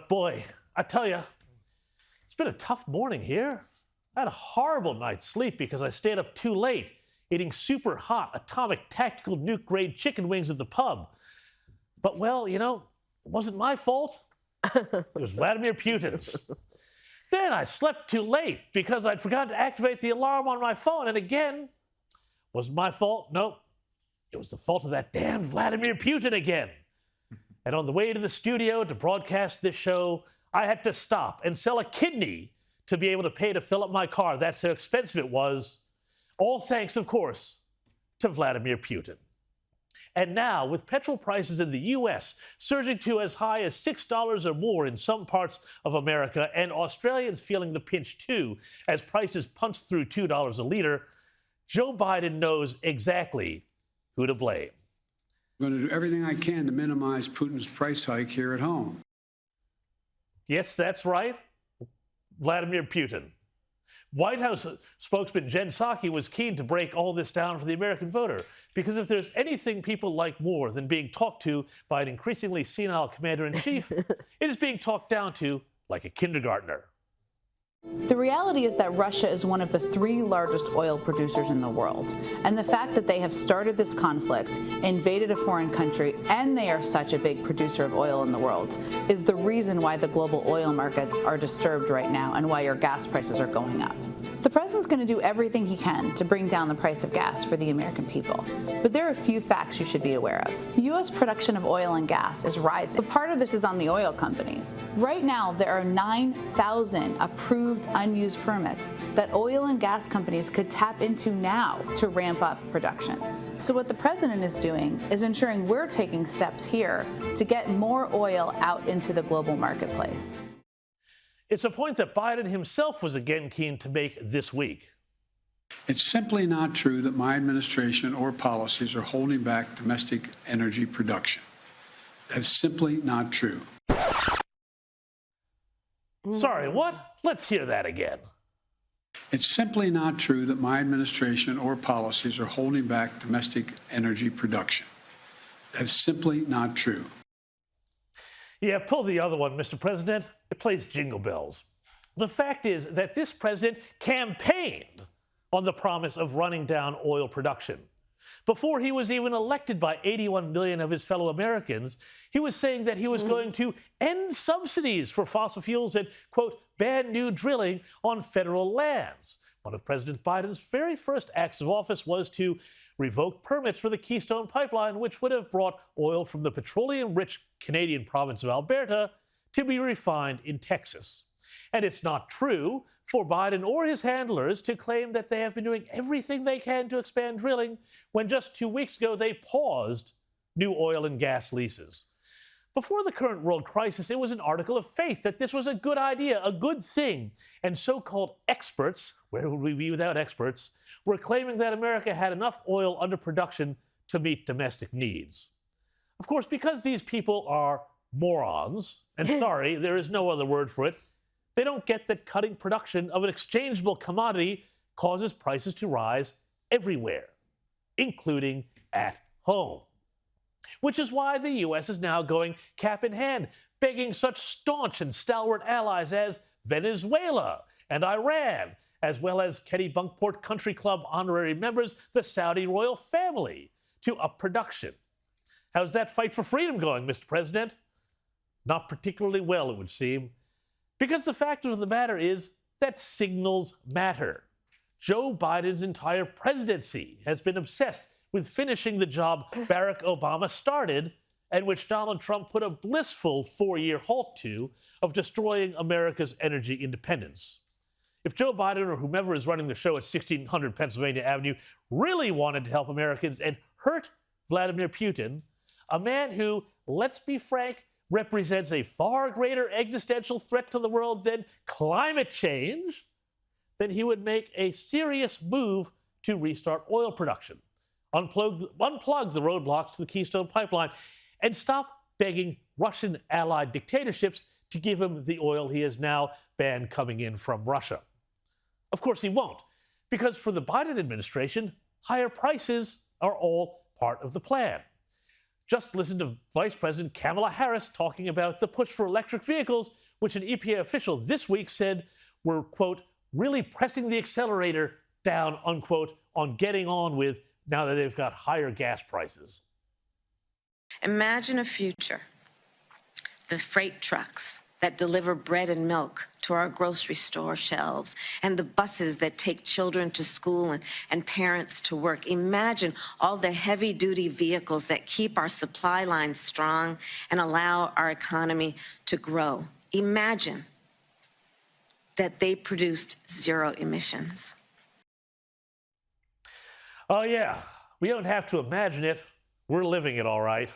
boy, I tell you, it's been a tough morning here. I had a horrible night's sleep because I stayed up too late eating super hot atomic tactical nuke grade chicken wings at the pub. But, well, you know, it wasn't my fault. It was Vladimir Putin's. Then I slept too late because I'd forgotten to activate the alarm on my phone. And again, wasn't my fault. Nope. It was the fault of that damn Vladimir Putin again. And on the way to the studio to broadcast this show, I had to stop and sell a kidney to be able to pay to fill up my car. That's how expensive it was. All thanks, of course, to Vladimir Putin. And now, with petrol prices in the U.S. surging to as high as $6 or more in some parts of America, and Australians feeling the pinch too, as prices punch through $2 a liter, Joe Biden knows exactly who to blame. I'm going to do everything I can to minimize Putin's price hike here at home. Yes, that's right. Vladimir Putin. White House spokesman Jen Psaki was keen to break all this down for the American voter, because if there's anything people like more than being talked to by an increasingly senile commander-in-chief, it is being talked down to like a kindergartner. The reality is that Russia is one of the 3 largest oil producers in the world. And the fact that they have started this conflict, invaded a foreign country, and they are such a big producer of oil in the world is the reason why the global oil markets are disturbed right now and why your gas prices are going up. The president's going to do everything he can to bring down the price of gas for the American people. But there are a few facts you should be aware of. U.S. production of oil and gas is rising, but part of this is on the oil companies. Right now, there are 9,000 approved unused permits that oil and gas companies could tap into now to ramp up production. So what the president is doing is ensuring we're taking steps here to get more oil out into the global marketplace. It's a point that Biden himself was again keen to make this week. It's simply not true that my administration or policies are holding back domestic energy production. That's simply not true. Sorry, what? Let's hear that again. It's simply not true that my administration or policies are holding back domestic energy production. That's simply not true. Yeah, pull the other one, Mr. President. It plays jingle bells. The fact is that this president campaigned on the promise of running down oil production. Before he was even elected by 81 million of his fellow Americans, he was saying that he was going to end subsidies for fossil fuels and, quote, ban new drilling on federal lands. One of President Biden's very first acts of office was to revoke permits for the Keystone Pipeline, which would have brought oil from the petroleum-rich Canadian province of Alberta to be refined in Texas. And it's not true for Biden or his handlers to claim that they have been doing everything they can to expand drilling when just 2 weeks ago they paused new oil and gas leases. Before the current world crisis, it was an article of faith that this was a good idea, a good thing. And so-called experts, where would we be without experts, were claiming that America had enough oil under production to meet domestic needs. Of course, because these people are morons, and sorry, there is no other word for it, they don't get that cutting production of an exchangeable commodity causes prices to rise everywhere, including at home. Which is why the U.S. is now going cap in hand, begging such staunch and stalwart allies as Venezuela and Iran, as well as Kennebunkport Country Club honorary members, the Saudi royal family, to up production. How's that fight for freedom going, Mr. President? Not particularly well, it would seem. Because the fact of the matter is that signals matter. Joe Biden's entire presidency has been obsessed with finishing the job Barack Obama started, and which Donald Trump put a blissful 4-year halt to, of destroying America's energy independence. If Joe Biden or whomever is running the show at 1600 Pennsylvania Avenue really wanted to help Americans and hurt Vladimir Putin, a man who, let's be frank, represents a far greater existential threat to the world than climate change, then he would make a serious move to restart oil production, unplug the roadblocks to the Keystone Pipeline, and stop begging Russian allied dictatorships to give him the oil he has now banned coming in from Russia. Of course he won't, because for the Biden administration, higher prices are all part of the plan. Just listen to Vice President Kamala Harris talking about the push for electric vehicles, which an EPA official this week said were, quote, really pressing the accelerator down, unquote, on getting on with now that they've got higher gas prices. Imagine a future, the freight trucks that deliver bread and milk to our grocery store shelves, and the buses that take children to school and parents to work. Imagine all the heavy-duty vehicles that keep our supply lines strong and allow our economy to grow. Imagine that they produced zero emissions. Oh, yeah. We don't have to imagine it. We're living it, all right.